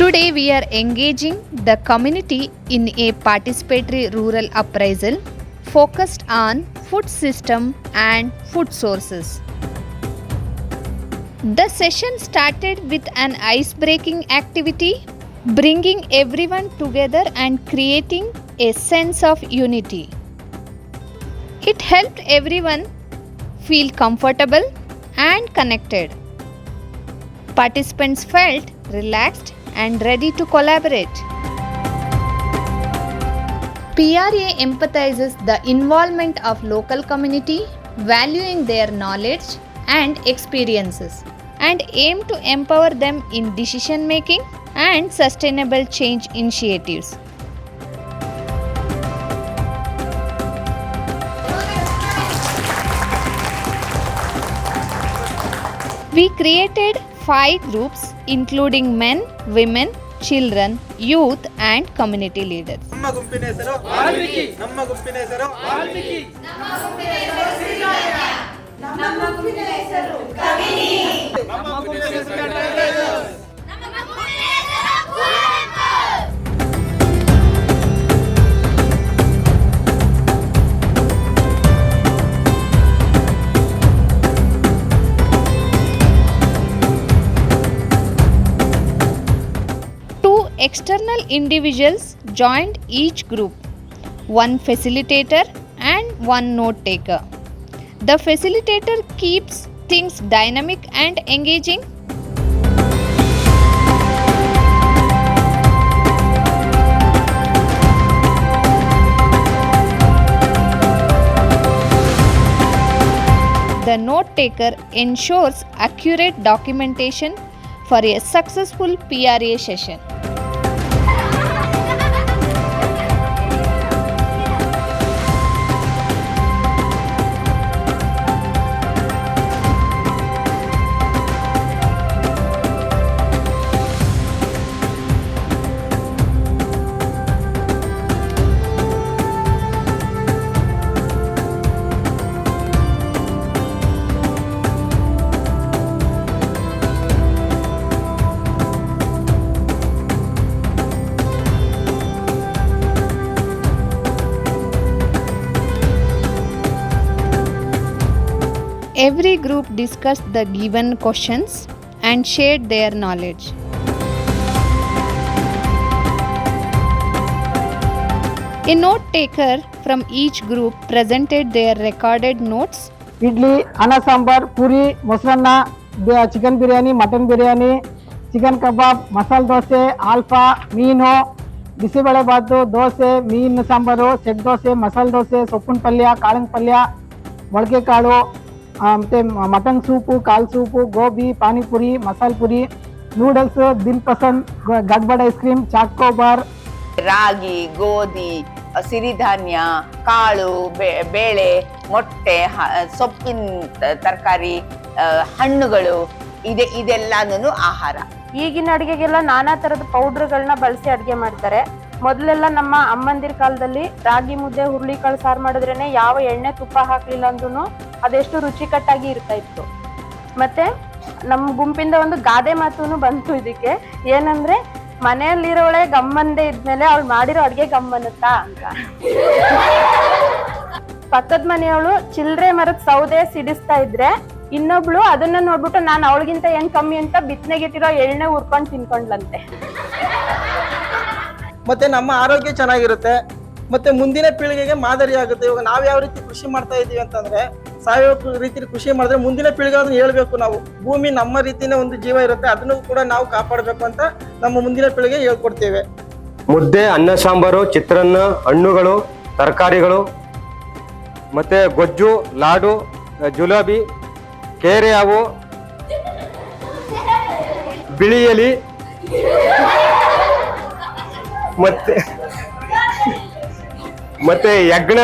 Today we are engaging the community in a participatory rural appraisal focused on food system and food sources. The session started with an ice-breaking activity, bringing everyone together and creating a sense of unity. It helped everyone feel comfortable and connected. Participants felt relaxed and ready to collaborate. PRA empathizes the involvement of local community, valuing their knowledge and experiences, and aim to empower them in decision making and sustainable change initiatives. We created 5 groups including men, women, children, youth and community leaders. ನಮ್ಮ ಗುಂಪಿನ ಹೆಸರು ವಾಲ್ಮೀಕಿ. ನಮ್ಮ ಗುಂಪಿನ ಹೆಸರು ವಾಲ್ಮೀಕಿ. ನಮ್ಮ ಗುಂಪಿನ ಹೆಸರು ಕವಿನಿ. ನಮ್ಮ ಗುಂಪಿನ ಹೆಸರು ಕನ್ನಡ. ನಮ್ಮ ಗುಂಪಿನ ಹೆಸರು Kuvempu. External individuals joined each group, one facilitator and one note taker. The facilitator keeps things dynamic and engaging. The note taker ensures accurate documentation for a successful PRA session. Every group discussed the given questions and shared their knowledge. A note taker from each group presented their recorded notes. Idli, ಅನ್ನ ಸಾಂಬಾರ್, ಪೂರಿ, ಮೊಸರನ್ನ, chicken biryani, mutton biryani, chicken ಕಬಾಬ್, masala dosa, alpha, ಮೀನು, ಬಿಸಿಬೇಳೆ ಬಾತು, ದೋಸೆ, ಮೀನು sambar, set dosa, masala dosa, ಸೊಪ್ಪಿನ ಪಲ್ಯ, ಕಾಳಿನ ಪಲ್ಯ, ಮೊಳಕೆ ಕಾಳು, ಮತ್ತು ಮಟನ್ ಸೂಪು, ಕಾಲು ಸೂಪು, ಗೋಬಿ, ಪಾನಿಪುರಿ, ಮಸಾಲೆ ಪುರಿ, ನೂಡಲ್ಸ್, ದಿಲ್ ಪಸಂದ್, ಗಡ್ಬಡ್ ಐಸ್ ಕ್ರೀಮ್, ಚಾಕೋಬಾರ್. ರಾಗಿ, ಗೋಧಿ, ಸಿರಿಧಾನ್ಯ, ಕಾಳು, ಬೇಳೆ, ಮೊಟ್ಟೆ, ಸೊಪ್ಪಿನ ತರಕಾರಿ, ಹಣ್ಣುಗಳು ಇದೆಲ್ಲಾನು ಆಹಾರ. ಈಗಿನ ಅಡುಗೆಗೆಲ್ಲ ನಾನಾ ಥರದ ಪೌಡ್ರ್ಗಳನ್ನ ಬಳಸಿ ಅಡುಗೆ ಮಾಡ್ತಾರೆ. ಮೊದಲೆಲ್ಲ ನಮ್ಮ ಅಮ್ಮಂದಿರ ಕಾಲದಲ್ಲಿ ರಾಗಿ ಮುದ್ದೆ, ಹುರುಳಿಕಾಳು ಸಾರು ಮಾಡಿದ್ರೇನೆ ಯಾವ ಎಣ್ಣೆ ತುಪ್ಪ ಹಾಕ್ಲಿಲ್ಲ ಅಂದ್ರೂ ಅದೆಷ್ಟು ರುಚಿಕಟ್ಟಾಗಿ ಇರ್ತಾ ಇತ್ತು. ಮತ್ತೆ ನಮ್ಮ ಗುಂಪಿಂದ ಒಂದು ಗಾದೆ ಮಾತು ಬಂತು ಇದಕ್ಕೆ, ಏನಂದ್ರೆ ಮನೆಯಲ್ಲಿರೋಳೆ ಗಮ್ಮಂದೆ ಇದ್ಮೇಲೆ ಅವಳು ಮಾಡಿರೋ ಅಡ್ಗೆ ಗಮ್ಮನ್ನುತ್ತಾ ಅಂತ. ಪಕ್ಕದ ಮನೆಯವಳು ಚಿಲ್ರೆ ಮರದ ಸೌದೆ ಸಿಡಿಸ್ತಾ ಇದ್ರೆ ಇನ್ನೊಬ್ಳು ಅದನ್ನ ನೋಡ್ಬಿಟ್ಟು ನಾನು ಅವಳಿಗಿಂತ ಏನ್ ಕಮ್ಮಿ ಅಂತ ಬಿತ್ತನೆಗಿಟ್ಟಿರೋ ಎಣ್ಣೆ ಉರ್ಕೊಂಡು ತಿನ್ಕೊಂಡ್ಲಂತೆ. ಮತ್ತೆ ನಮ್ಮ ಆರೋಗ್ಯ ಚೆನ್ನಾಗಿರುತ್ತೆ, ಮತ್ತೆ ಮುಂದಿನ ಪೀಳಿಗೆಗೆ ಮಾದರಿ ಆಗುತ್ತೆ. ಇವಾಗ ನಾವು ಯಾವ ರೀತಿ ಕೃಷಿ ಮಾಡ್ತಾ ಇದೀವಿ ಅಂತಂದ್ರೆ ಸಾವಯವ ರೀತಿಯಲ್ಲಿ ಕೃಷಿ ಮಾಡಿದ್ರೆ ಮುಂದಿನ ಪೀಳಿಗೆ ಅದನ್ನ ಹೇಳ್ಬೇಕು. ನಾವು ಭೂಮಿ ನಮ್ಮ ರೀತಿನೇ ಒಂದು ಜೀವ ಇರುತ್ತೆ, ಅದನ್ನು ಕೂಡ ನಾವು ಕಾಪಾಡಬೇಕು ಅಂತ ನಮ್ಮ ಮುಂದಿನ ಪೀಳಿಗೆ ಹೇಳ್ಕೊಡ್ತೇವೆ. ಮುದ್ದೆ, ಅನ್ನ ಸಾಂಬಾರು, ಚಿತ್ರಾನ್ನ, ಹಣ್ಣುಗಳು, ತರಕಾರಿಗಳು, ಮತ್ತೆ ಗೊಜ್ಜು, ಲಾಡು, ಜುಲಾಬಿ, ಕೇರೆ ಹಾವು, ಬಿಳಿ ಎಲಿ, ಮತ್ತೆ ಯಜ್ಞ,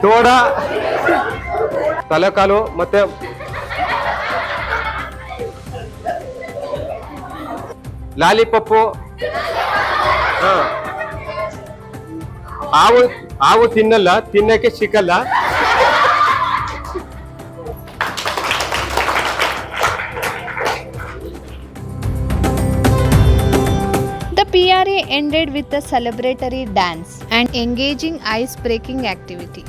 ತೋಡ, ತಲೆಕಾಲು, ಮತ್ತೆ ಲಾಲಿಪಪ್ಪು. ಹಾವು ತಿನ್ನಲ್ಲ, ತಿನ್ನಕ್ಕೆ ಸಿಕ್ಕಲ್ಲ. Bhandari ended with a celebratory dance and engaging ice breaking activity.